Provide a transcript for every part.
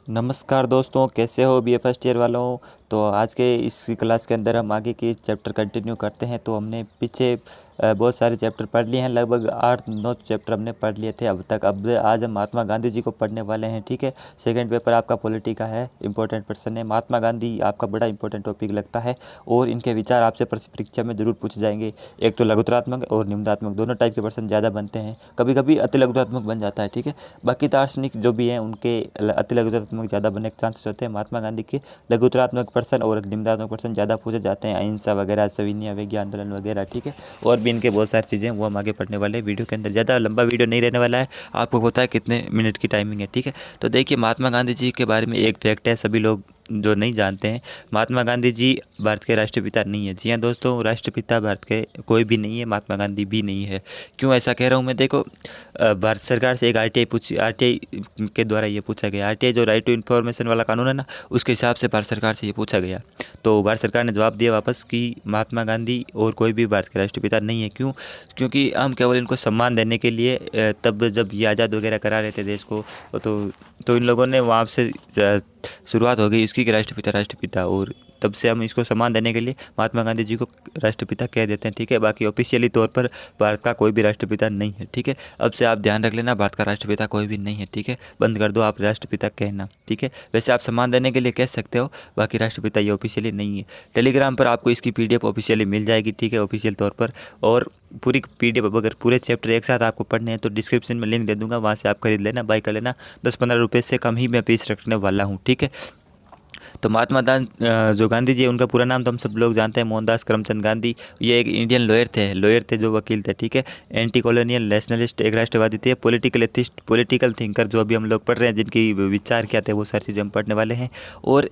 नमस्कार दोस्तों, कैसे हो बीए फर्स्ट ईयर वालों। तो आज के इस क्लास के अंदर हम आगे के चैप्टर कंटिन्यू करते हैं। तो हमने पीछे बहुत सारे चैप्टर पढ़ लिए हैं, लगभग 8-9 चैप्टर हमने पढ़ लिए थे अब तक। अब आज हम महात्मा गांधी जी को पढ़ने वाले हैं, ठीक है। सेकंड पेपर आपका पॉलिटी का है, इंपॉर्टेंट पर्सन है। महात्मा गांधी आपका बड़ा इंपॉर्टेंट टॉपिक लगता है और इनके विचार आपसे परीक्षा में ज़रूर पूछे जाएंगे। एक तो लघुतरात्मक और निम्नात्मक दोनों टाइप के पर्सन ज़्यादा बनते हैं, कभी कभी अति लघुतरात्मक बन जाता है, ठीक है। बाकी दार्शनिक जो भी हैं उनके अति लघुतरात्मक ज़्यादा बनने के चांसेस होते हैं। महात्मा गांधी के लघुतरात्मक पर्सन और निम्नात्मक पर्सन ज़्यादा पूछे जाते हैं, अहिंसा वगैरह, सविनय अवज्ञा आंदोलन वगैरह, ठीक है। और भी इनके बहुत सारी चीज़ें वो हम आगे पढ़ने वाले हैं वीडियो के अंदर। ज़्यादा लंबा वीडियो नहीं रहने वाला है, आपको पता है कितने मिनट की टाइमिंग है, ठीक है। तो देखिए, महात्मा गांधी जी के बारे में एक फैक्ट है, सभी लोग जो नहीं जानते हैं, महात्मा गांधी जी भारत के राष्ट्रपिता नहीं है। जी हाँ दोस्तों, राष्ट्रपिता भारत के कोई भी नहीं है, महात्मा गांधी भी नहीं है। क्यों ऐसा कह रहा हूँ मैं? देखो, भारत सरकार से एक आरटीआई के द्वारा ये पूछा गया। आरटीआई जो राइट टू इन्फॉर्मेशन वाला कानून है ना, उसके हिसाब से भारत सरकार से ये पूछा गया। तो भारत सरकार ने जवाब दिया वापस कि महात्मा गांधी और कोई भी भारत के राष्ट्रपिता नहीं है। क्यों? क्योंकि हम केवल इनको सम्मान देने के लिए तब जब ये आज़ाद वगैरह करा रहे थे देश को, तो इन लोगों ने वहाँ से शुरुआत हो गई इसकी कि राष्ट्रपिता, और तब से हम इसको सम्मान देने के लिए महात्मा गांधी जी को राष्ट्रपिता कह देते हैं, ठीक है। बाकी ऑफिशियली तौर पर भारत का कोई भी राष्ट्रपिता नहीं है, ठीक है। अब से आप ध्यान रख लेना, भारत का राष्ट्रपिता कोई भी नहीं है, ठीक है। बंद कर दो आप राष्ट्रपिता कहना, ठीक है। वैसे आप सम्मान देने के लिए कह सकते हो, बाकी राष्ट्रपिता ये ऑफिशियली नहीं है। टेलीग्राम पर आपको इसकी पीडीएफ ऑफिशियली मिल जाएगी, ठीक है, ऑफिशियल तौर पर। और पूरी पीडीएफ अगर पूरे चैप्टर एक साथ आपको पढ़ने हैं तो डिस्क्रिप्शन में लिंक दे दूंगा, वहाँ से आप खरीद लेना, बाय कर लेना। 10-15 रुपये से कम ही मैं फीस रखने वाला हूँ, ठीक है। तो जो गांधी जी है, उनका पूरा नाम तो हम सब लोग जानते हैं, मोहनदास करमचंद गांधी। ये एक इंडियन लॉयर थे जो वकील थे, ठीक है। एंटी कॉलोनियल नेशनलिस्ट, एक राष्ट्रवादी थे। पॉलिटिकल एथिस्ट, पॉलिटिकल थिंकर जो अभी हम लोग पढ़ रहे हैं, जिनकी विचार क्या थे, वो सारी चीज़ें हम पढ़ने वाले हैं। और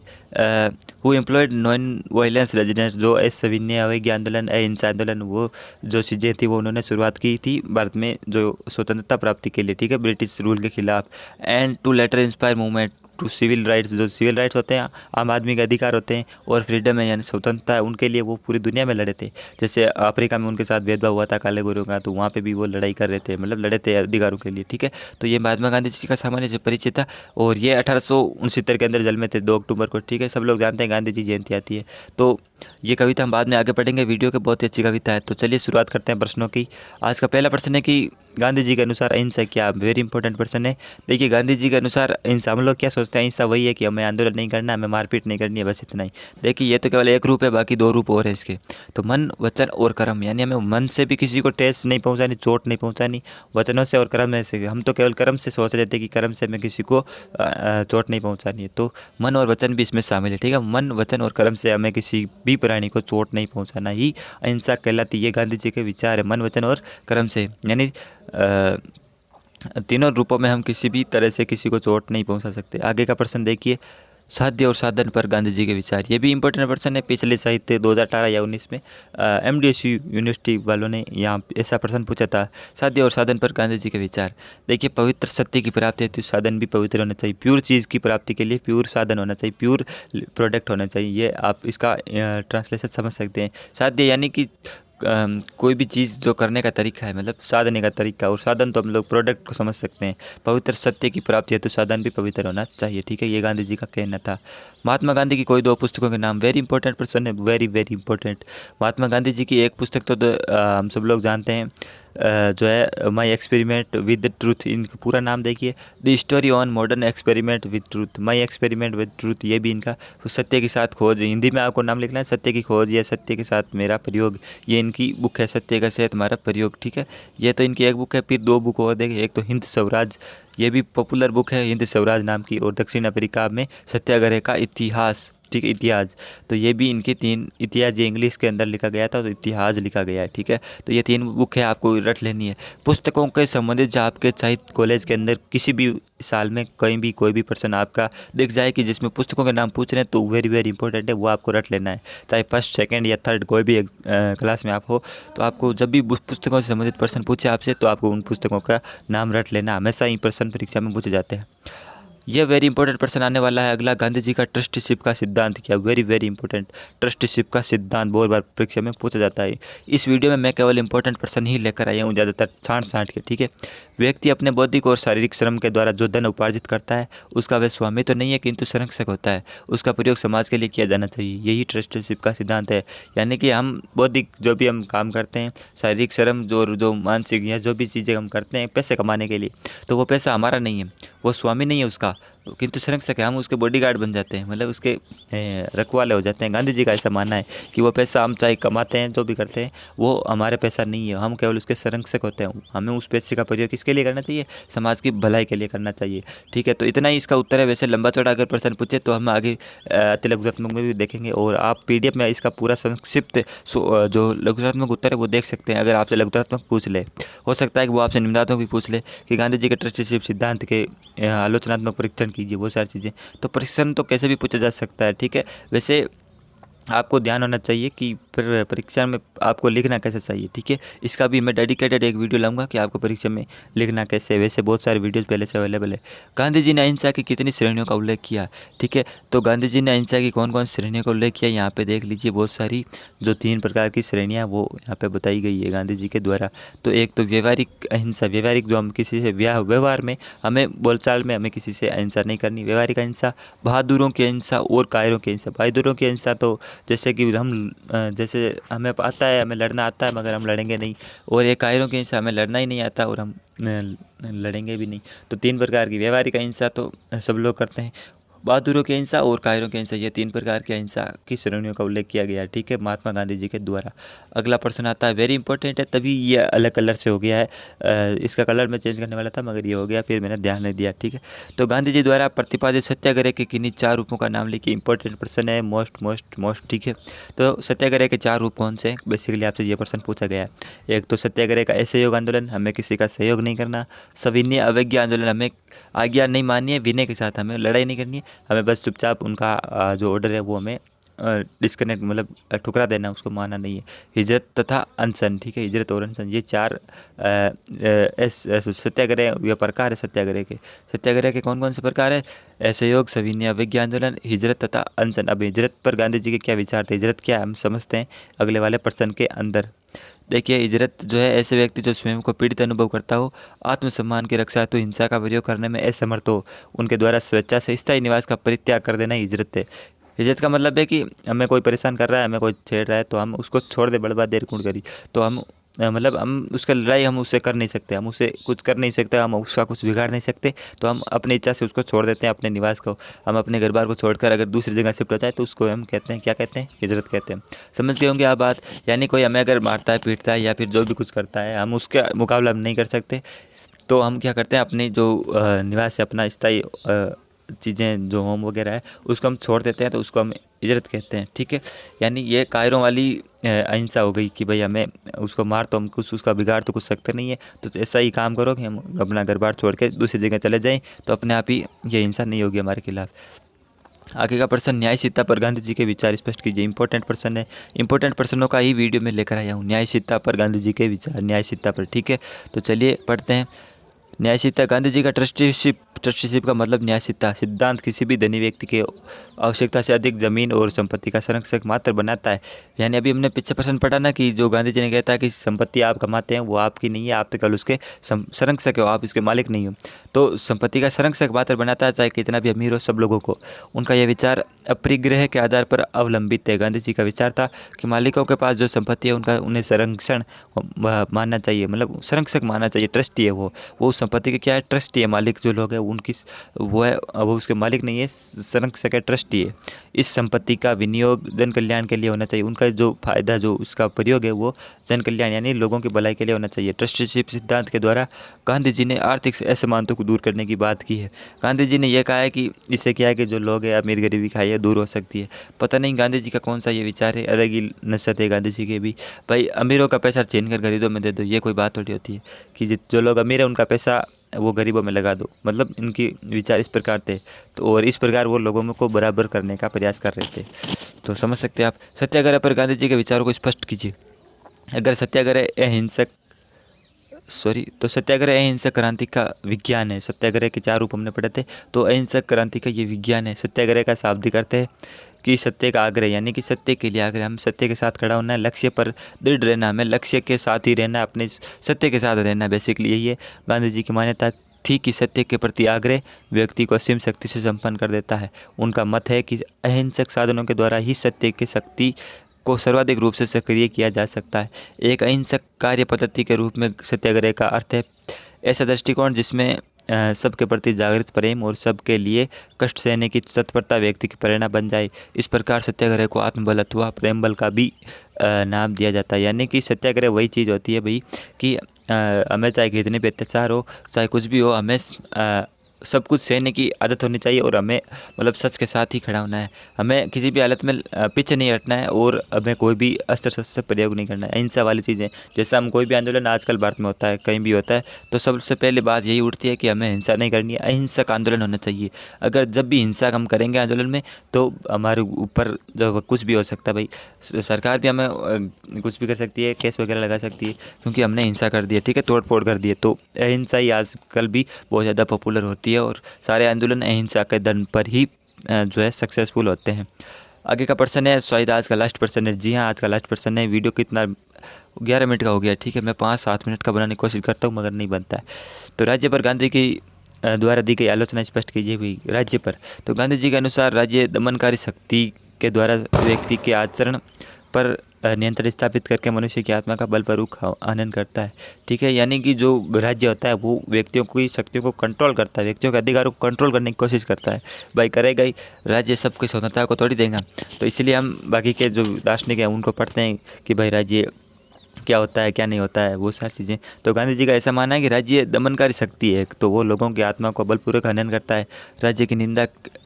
वो एम्प्लॉयड नॉन वायलेंस रेजिडेंस, जो सविनय अवज्ञा आंदोलन, अहिंसा आंदोलन, वो जो चीज़ें थी वो उन्होंने शुरुआत की थी भारत में जो स्वतंत्रता प्राप्ति के लिए, ठीक है, ब्रिटिश रूल के खिलाफ। And to later inspire movement to civil rights, जो सिविल राइट्स होते हैं, आम आदमी के अधिकार होते हैं, और फ्रीडम है यानी स्वतंत्रता है, उनके लिए वो पूरी दुनिया में लड़े थे। जैसे अफ्रीका में उनके साथ भेदभाव हुआ था काले गोरों का, तो वहाँ पे भी वो लड़ाई कर रहे थे, मतलब लड़े थे अधिकारों के लिए, ठीक है। तो ये महात्मा गांधी जी का सामान्य से परिचय था। और ये 1869 के अंदर जन्मे थे, 2 अक्टूबर को, ठीक है। सब लोग जानते हैं गांधी जी जयंती आती है। तो ये कविता हम बाद में आगे पढ़ेंगे, वीडियो की बहुत ही अच्छी कविता है। तो चलिए शुरुआत करते हैं प्रश्नों की। आज का पहला प्रश्न है कि गांधी जी के अनुसार अहिंसा क्या? वेरी इंपॉर्टेंट प्रश्न है। देखिए, गांधी जी के अनुसार अहिंसा, हम लोग क्या सोचते हैं, अहिंसा वही है कि हमें आंदोलन नहीं करना, हमें मारपीट नहीं करनी है, बस इतना ही। देखिए, ये तो केवल एक रूप है, बाकी 2 रूप और हैं इसके। तो मन, वचन और कर्म, यानी हमें मन से भी किसी को ठेस नहीं पहुंचानी, चोट नहीं पहुंचानी, वचनों से और कर्म से। हम तो केवल कर्म से सोच रहे थे कि कर्म से हमें किसी को चोट नहीं पहुंचानी है, तो मन और वचन भी इसमें शामिल है, ठीक है। मन, वचन और कर्म से हमें किसी भी प्राणी को चोट नहीं पहुंचाना ही अहिंसा कहलाती है। ये गांधी जी के विचार है, मन, वचन और कर्म से, यानी तीनों रूपों में हम किसी भी तरह से किसी को चोट नहीं पहुंचा सकते। आगे का प्रश्न देखिए, साध्य और साधन पर गांधी जी के विचार। ये भी इंपॉर्टेंट प्रश्न है, पिछले साहित्य 2018 या 19 में एमडीएसयू यूनिवर्सिटी वालों ने यहाँ ऐसा प्रश्न पूछा था, साध्य और साधन पर गांधी जी के विचार। देखिए, पवित्र सत्य की प्राप्ति है तो साधन भी पवित्र होना चाहिए। प्योर चीज़ की प्राप्ति के लिए प्योर साधन होना चाहिए, प्योर प्रोडक्ट होना चाहिए। ये आप इसका ट्रांसलेशन समझ सकते हैं। साध्य यानी कि कोई भी चीज़ जो करने का तरीका है, मतलब साधने का तरीका, और साधन तो हम लोग प्रोडक्ट को समझ सकते हैं। पवित्र सत्य की प्राप्ति है तो साधन भी पवित्र होना चाहिए, ठीक है। ये गांधी जी का कहना था। महात्मा गांधी की कोई 2 पुस्तकों के नाम। वेरी इंपॉर्टेंट प्रश्न है, very very important. Mahatma Gandhi ji की एक पुस्तक तो हम सब लोग जानते हैं, जो है माई एक्सपेरिमेंट विद ट्रूथ। इनका पूरा नाम देखिए, the story on modern experiment with truth, my experiment with truth. ये भी इनका सत्य के साथ खोज, हिंदी में आपको नाम लिखना है, सत्य की खोज या सत्य के साथ मेरा प्रयोग। ये इनकी बुक है, सत्य का साथ हमारा प्रयोग, ठीक है। ये तो इनकी एक बुक है। फिर 2 बुक और देखिए, एक तो हिंद स्वराज, ये भी पॉपुलर बुक है, हिंद स्वराज नाम की, और दक्षिण अफ्रीका में सत्याग्रह का इतिहास, ठीक है, इतिहास। तो ये भी इनके 3 इतिहास, ये इंग्लिश के अंदर लिखा गया था, तो इतिहास लिखा गया है, ठीक है। तो ये 3 बुक है, आपको रट लेनी है। पुस्तकों के संबंधित जो आपके साहित्य कॉलेज के अंदर किसी भी साल में कहीं भी कोई भी पर्सन आपका दिख जाए कि जिसमें पुस्तकों के नाम पूछ रहे हैं, तो वेरी वेरी इंपॉर्टेंट है, वो आपको रट लेना है। चाहे फर्स्ट, सेकंड या थर्ड कोई भी क्लास में आप हो, तो आपको जब भी पुस्तकों से संबंधित पर्सन पूछे आपसे, तो आपको उन पुस्तकों का नाम रट लेना। हमेशा ही प्रश्न परीक्षा में पूछे जाते हैं। ये वेरी इंपॉर्टेंट प्रश्न आने वाला है अगला। गांधी जी का ट्रस्टीशिप का सिद्धांत क्या? Very very important. ट्रस्टीशिप का सिद्धांत बहुत बार परीक्षा में पूछा जाता है। इस वीडियो में मैं केवल इंपॉर्टेंट प्रश्न ही लेकर आया हूँ, ज़्यादातर छांट के, ठीक है। व्यक्ति अपने बौद्धिक और शारीरिक श्रम के द्वारा जो धन उपार्जित करता है उसका वह स्वामी तो नहीं है किंतु संरक्षक होता है। उसका प्रयोग समाज के लिए किया जाना चाहिए। यही ट्रस्टीशिप का सिद्धांत है। यानी कि हम बौद्धिक जो भी हम काम करते हैं, शारीरिक श्रम जो मानसिक या जो भी चीज़ें हम करते हैं पैसे कमाने के लिए, तो वो पैसा हमारा नहीं है, वो स्वामी नहीं है उसका, किंतु संरक्षक है। हम उसके बॉडीगार्ड बन जाते हैं, मतलब उसके रखवाले हो जाते हैं। गांधी जी का ऐसा मानना है कि वो पैसा हम चाहे कमाते हैं जो भी करते हैं वो हमारे पैसा नहीं है, हम केवल उसके संरक्षक होते हैं। हमें उस पैसे का प्रयोग किसके लिए करना चाहिए? समाज की भलाई के लिए करना चाहिए, ठीक है। तो इतना ही इसका उत्तर है। वैसे लंबा चौड़ा अगर प्रश्न पूछे तो हम आगे अति लघुत्मक में भी देखेंगे, और आप PDF में इसका पूरा संक्षिप्त जो लघुत्मक उत्तर है वो देख सकते हैं। अगर आपसे लघुत्मक पूछ ले, हो सकता है कि वो आपसे निम्नात्मक भी पूछ ले कि गांधी जी के ट्रस्टीशिप सिद्धांत के आलोचनात्मक परीक्षण कीजिए, वो सारी चीज़ें। तो परीक्षण तो कैसे भी पूछा जा सकता है, ठीक है। वैसे आपको ध्यान होना चाहिए कि फिर परीक्षा में आपको लिखना कैसे चाहिए, ठीक है। इसका भी मैं डेडिकेटेड एक वीडियो लाऊंगा कि आपको परीक्षा में लिखना कैसे है। वैसे बहुत सारे वीडियोस पहले से अवेलेबल है। गांधी जी ने अहिंसा की कितनी श्रेणियों का उल्लेख किया, ठीक है। तो गांधी जी ने अहिंसा की कौन कौन सी श्रेणियों का उल्लेख किया, यहाँ पे देख लीजिए। बहुत सारी जो 3 प्रकार की श्रेणियाँ वो यहाँ पे बताई गई है गांधी जी के द्वारा। तो एक तो व्यवहारिक अहिंसा, व्यवहारिक जो हम किसी से व्यवहार में हमें बोलचाल में हमें किसी से अहिंसा नहीं करनी, व्यवहारिक अहिंसा। बहादुरों की अहिंसा और कायरों की अहिंसा। बहादुरों की अहिंसा तो जैसे कि जैसे हमें आता है, हमें लड़ना आता है मगर हम लड़ेंगे नहीं, और एक कायरों की अहिंसा, हमें लड़ना ही नहीं आता और हम लड़ेंगे भी नहीं। तो 3 प्रकार की व्यवहारिक अहिंसा तो सब लोग करते हैं। बहादुरों की अहिंसा और कायरों की अहिंसा, ये 3 प्रकार की अहिंसा की श्रेणियों का उल्लेख किया गया है, ठीक है, महात्मा गांधी जी के द्वारा। अगला प्रश्न आता है, वेरी इंपॉर्टेंट है, तभी ये अलग कलर से हो गया है। इसका कलर मैं चेंज करने वाला था मगर ये हो गया, फिर मैंने ध्यान नहीं दिया, ठीक है। तो गांधी जी द्वारा प्रतिपादित सत्याग्रह के किन्हीं 4 रूपों का नाम लिखिए। इंपॉर्टेंट प्रश्न है, मोस्ट, ठीक है। तो सत्याग्रह के 4 रूप कौन से हैं? बेसिकली आपसे ये प्रश्न पूछा गया है। एक तो सत्याग्रह का असहयोग आंदोलन, हमें किसी का सहयोग नहीं करना। सविनय अवज्ञा आंदोलन, हमें आज्ञा नहीं माननी है, विनय के साथ हमें लड़ाई नहीं करनी है, हमें बस चुपचाप उनका जो ऑर्डर है वो हमें डिस्कनेक्ट मतलब ठुकरा देना, उसको मानना नहीं है। हिजरत तथा अनशन, ठीक है, हिजरत और अनशन, ये 4 सत्याग्रह या प्रकार है सत्याग्रह के। सत्याग्रह के कौन कौन से प्रकार है? असहयोग, सविनय अवज्ञा आंदोलन, हिजरत तथा अनशन। अब हिजरत पर गांधी जी के क्या विचार थे? हिजरत क्या हम समझते हैं अगले वाले प्रश्न के अंदर। देखिए, हिजरत जो है ऐसे व्यक्ति जो स्वयं को पीड़ित अनुभव करता हो, आत्मसम्मान की रक्षा तो हिंसा का प्रयोग करने में असमर्थ हो, उनके द्वारा स्वेच्छा से स्थायी निवास का परित्याग कर देना हिजरत है। हिजरत का मतलब है कि हमें कोई परेशान कर रहा है, हमें कोई छेड़ रहा है तो हम उसको छोड़ दे, बर्बाद देर कूड़ करी, तो हम मतलब हम उसका लड़ाई हम उससे कर नहीं सकते, हम उससे कुछ कर नहीं सकते, हम उसका कुछ बिगाड़ नहीं सकते, तो हम अपनी इच्छा से उसको छोड़ देते हैं, अपने निवास को। हम अपने घर बार को छोड़कर अगर दूसरी जगह शिफ्ट हो जाए तो उसको हम कहते हैं, क्या कहते हैं? हिजरत कहते हैं। समझ गए होंगे आप बात। यानी कोई हमें अगर मारता है, पीटता है या फिर जो भी कुछ करता है, हम उसके मुकाबला नहीं कर सकते, तो हम क्या करते हैं, अपनी जो निवास है, अपना स्थायी चीज़ें जो होम वगैरह है उसको हम छोड़ देते हैं, तो उसको हम हिजरत कहते हैं, ठीक है। यानी ये कायरों वाली अहिंसा हो गई कि भाई हमें उसको मार तो हम कुछ उसका बिगाड़ तो कुछ सकते नहीं है, तो ऐसा ही काम करो कि हम अपना घर बार छोड़ के दूसरी जगह चले जाएं, तो अपने आप ही ये हिंसा नहीं होगी हमारे खिलाफ। आगे का प्रश्न, न्यायशीलता पर गांधी जी के विचार स्पष्ट कीजिए। इंपॉर्टेंट प्रश्न है, इंपॉर्टेंट प्रश्नों का ही वीडियो में लेकर आया हूँ। न्यायशीलता पर गांधी जी के विचार, न्यायशीलता पर, ठीक है। तो चलिए पढ़ते हैं। न्यायशीलता, गांधी जी का ट्रस्टीशिप का मतलब न्यायशीलता सिद्धांत किसी भी धनी व्यक्ति के आवश्यकता से अधिक जमीन और संपत्ति का संरक्षक मात्र बनाता है। यानी अभी हमने पीछे प्रश्न पढ़ा ना कि जो गांधी जी ने कहता है कि संपत्ति आप कमाते हैं वो आपकी नहीं है, आप तो कल उसके संरक्षक हो, आप इसके मालिक नहीं हो। तो संपत्ति का संरक्षक मात्र बनाता है, चाहे कितना भी अमीर हो, सब लोगों को। उनका यह विचार अपरिग्रह के आधार पर अवलंबित है। गांधी जी का विचार था कि मालिकों के पास जो संपत्ति है उन्हें संरक्षण मानना चाहिए, मतलब संरक्षक मानना चाहिए, ट्रस्टी है वो संपत्ति के क्या है? ट्रस्टी है। मालिक जो लोग हैं उनकी वो उसके मालिक नहीं है, संरक्षक है, ट्रस्टी है। इस संपत्ति का विनियोग जन कल्याण के लिए होना चाहिए। उनका जो फायदा, जो उसका प्रयोग है वो जन कल्याण यानी लोगों की भलाई के लिए होना चाहिए। ट्रस्टीशिप सिद्धांत के द्वारा गांधी जी ने आर्थिक असमानता को दूर करने की बात की है। गांधी जी ने यह कहा है कि इससे क्या है कि जो लोग हैं अमीर गरीबी खाई है दूर हो सकती है। पता नहीं गांधी जी का कौन सा ये विचार है, अलग ही नस्यत है गांधी जी के भी। भाई अमीरों का पैसा छीन कर गरीबों में दे दो, ये कोई बात थोड़ी होती है कि जो लोग अमीर है उनका पैसा वो गरीबों में लगा दो। मतलब इनकी विचार इस प्रकार थे, तो और इस प्रकार वो लोगों में को बराबर करने का प्रयास कर रहे थे। तो समझ सकते हैं आप। सत्याग्रह पर गांधी जी के विचारों को स्पष्ट कीजिए। अगर सत्याग्रह अहिंसक तो सत्याग्रह अहिंसक क्रांति का विज्ञान है। सत्याग्रह के 4 रूप हमने पढ़े थे, तो अहिंसक क्रांति का ये विज्ञान है। सत्याग्रह का शाब्दिक अर्थ है कि सत्य का आग्रह, यानी कि सत्य के लिए आग्रह। हम सत्य के साथ खड़ा होना है, लक्ष्य पर दृढ़ रहना, हमें लक्ष्य के साथ ही रहना, अपने सत्य के साथ रहना, बेसिकली यही है। गांधी जी की मान्यता थी कि सत्य के प्रति आग्रह व्यक्ति को असीम शक्ति से संपन्न कर देता है। उनका मत है कि अहिंसक साधनों के द्वारा ही सत्य की शक्ति को सर्वाधिक रूप से सक्रिय किया जा सकता है। एक अहिंसक कार्य पद्धति के रूप में सत्याग्रह का अर्थ है ऐसा दृष्टिकोण जिसमें सबके प्रति जागृत प्रेम और सबके लिए कष्ट सहने की तत्परता व्यक्ति की प्रेरणा बन जाए। इस प्रकार सत्याग्रह को आत्मबल अथवा प्रेम बल का भी नाम दिया जाता है। यानी कि सत्याग्रह वही चीज़ होती है भाई कि हमें चाहे कितने भी अत्याचार हो, चाहे कुछ भी हो, हमें सब कुछ सहने की आदत होनी चाहिए और हमें मतलब सच के साथ ही खड़ा होना है। हमें किसी भी हालत में पीछे नहीं हटना है और हमें कोई भी अस्त्र शस्त्र प्रयोग नहीं करना है। अहिंसा वाली चीज़ें, जैसे हम कोई भी आंदोलन आजकल भारत में होता है, कहीं भी होता है, तो सबसे पहले बात यही उठती है कि हमें हिंसा नहीं करनी है, अहिंसक आंदोलन होना चाहिए। अगर जब भी हिंसा हम करेंगे आंदोलन में तो हमारे ऊपर जब कुछ भी हो सकता है भाई, सरकार भी हमें कुछ भी कर सकती है, केस वगैरह लगा सकती है, क्योंकि हमने हिंसा कर दी है, ठीक है, तोड़ फोड़ कर दी है। तो अहिंसा ही आजकल भी बहुत ज़्यादा पॉपुलर होती है और सारे आंदोलन अहिंसा के दम पर ही जो है सक्सेसफुल होते हैं। आगे का प्रश्न है, शायद आज का लास्ट प्रश्न है। जी हाँ, आज का लास्ट प्रश्न है। वीडियो कितना 11 मिनट का हो गया, ठीक है। मैं 5-7 मिनट का बनाने की कोशिश करता हूँ मगर नहीं बनता है। तो राज्य पर गांधी की द्वारा दी गई आलोचना स्पष्ट कीजिए भाई। राज्य पर, तो गांधी जी के अनुसार राज्य दमनकारी शक्ति के द्वारा व्यक्ति के आचरण पर नियंत्रण स्थापित करके मनुष्य की आत्मा का बलपूर्वक हनन करता है, ठीक है। यानी कि जो राज्य होता है वो व्यक्तियों की शक्तियों को कंट्रोल करता है, व्यक्तियों के अधिकारों को कंट्रोल करने की कोशिश करता है। भाई करेगा ही, राज्य सबकी स्वतंत्रता को तोड़ देगा। तो इसलिए हम बाकी के जो दार्शनिक हैं उनको पढ़ते हैं कि भाई राज्य क्या होता है, क्या नहीं होता है, वो सारी चीज़ें। तो गांधी जी का ऐसा मानना है कि राज्य दमनकारी शक्ति है, तो वो लोगों की आत्मा को बलपूर्वक हनन करता है। राज्य की निंदा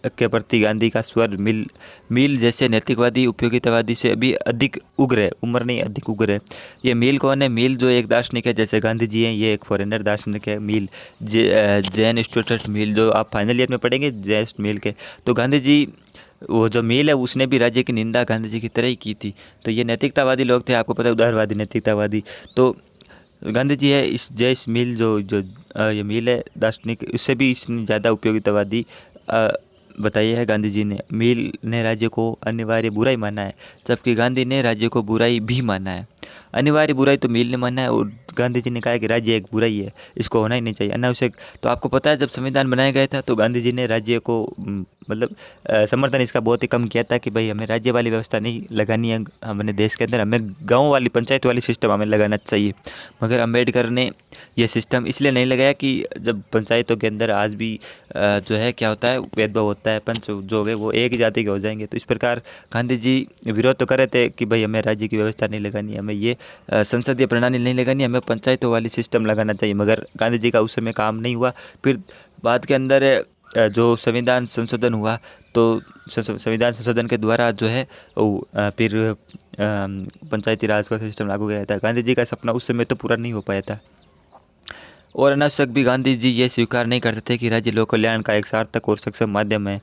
के प्रति गांधी का स्वर मील जैसे नैतिकवादी उपयोगितावादी से भी अधिक उग्र है, उम्र नहीं अधिक उग्र है। ये मील कौन है? मील जो एक दार्शनिक है, जैसे गांधी जी हैं, ये एक फॉरेनर दार्शनिक है मील, जैन स्टुअर्ट मील, जो आप फाइनल ईयर में पढ़ेंगे जैन मील के। तो गांधी जी, वो जो मील है उसने भी राज्य की निंदा गांधी जी की तरह ही की थी। तो ये नैतिकतावादी लोग थे, आपको पता है, उदारवादी नैतिकतावादी। तो गांधी जी है इस जैस मील जो जो ये मील है दार्शनिक, उससे भी इसने ज़्यादा उपयोगितावादी बताई है गांधी जी ने। मील ने राज्य को अनिवार्य बुराई माना है, जबकि गांधी ने राज्य को बुराई भी माना है। अनिवार्य बुराई तो मील ने माना है और गांधी जी ने कहा कि राज्य एक बुराई है, इसको होना ही नहीं चाहिए, अनावश्यक। तो आपको पता है जब संविधान बनाया गया था तो गांधी जी ने राज्य को मतलब समर्थन इसका बहुत ही कम किया था कि भाई हमें राज्य वाली व्यवस्था नहीं लगानी है हमने देश के अंदर, हमें गांव वाली पंचायत वाली सिस्टम हमें लगाना चाहिए। मगर अम्बेडकर ने यह सिस्टम इसलिए नहीं लगाया कि जब पंचायतों के अंदर आज भी जो है क्या होता है, भेदभाव होता है, पंच जो हो गए वो एक ही जाति के हो जाएंगे। तो इस प्रकार गांधी जी विरोध तो कर रहे थे कि भाई हमें राज्य की व्यवस्था नहीं लगानी, हमें ये संसदीय प्रणाली नहीं लगानी, हमें पंचायतों वाली सिस्टम लगाना चाहिए। मगर गांधी जी का उस समय काम नहीं हुआ। फिर बाद के अंदर जो संविधान संशोधन हुआ, तो संविधान संशोधन के द्वारा जो है फिर पंचायती राज का सिस्टम लागू किया था। गांधी जी का सपना उस समय तो पूरा नहीं हो पाया था। और अनावश्यक भी गांधी जी ये स्वीकार नहीं करते थे कि राज्य लोक कल्याण का एक सार्थक और सक्षम माध्यम है।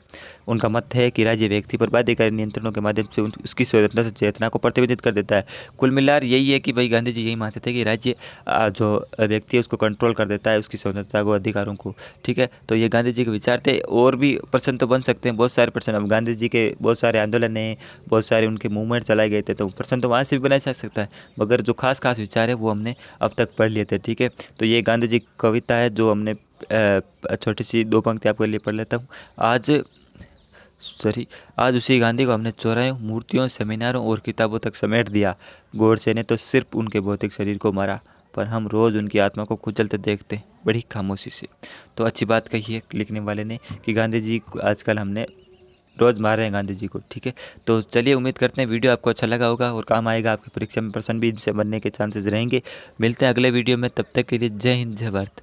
उनका मत है कि राज्य व्यक्ति पर बाध्यकारी नियंत्रणों के माध्यम से उसकी स्वतंत्रता चेतना को प्रतिबंधित कर देता है। कुल मिलाकर यही है कि भाई गांधी जी यही मानते थे कि राज्य जो व्यक्ति है उसको कंट्रोल कर देता है, उसकी स्वतंत्रता को, अधिकारों को, ठीक है। तो ये गांधी जी के विचार थे। और भी प्रश्न तो बन सकते हैं, बहुत सारे प्रश्न। अब गांधी जी के बहुत सारे आंदोलन हैं, बहुत सारे उनके मूवमेंट चलाए गए थे, तो प्रश्न तो वहाँ से भी बनाया जा सकता है। मगर जो खास खास विचार है वो हमने अब तक पढ़ लिए थे, ठीक है। तो ये गांधी जी कविता है जो हमने छोटी सी 2 पंक्ति आपके लिए पढ़ लेता हूँ। आज उसी गांधी को हमने चौराहों, मूर्तियों, सेमिनारों और किताबों तक समेट दिया। गोडसे ने तो सिर्फ उनके भौतिक शरीर को मारा, पर हम रोज़ उनकी आत्मा को कुचलते देखते बड़ी खामोशी से। तो अच्छी बात कही है लिखने वाले ने कि गांधी जी आजकल हमने रोज़ मार रहे हैं गांधी जी को, ठीक है। तो चलिए, उम्मीद करते हैं वीडियो आपको अच्छा लगा होगा और काम आएगा। आपकी परीक्षा में प्रश्न भी इनसे बनने के चांसेस रहेंगे। मिलते हैं अगले वीडियो में, तब तक के लिए जय हिंद, जय भारत।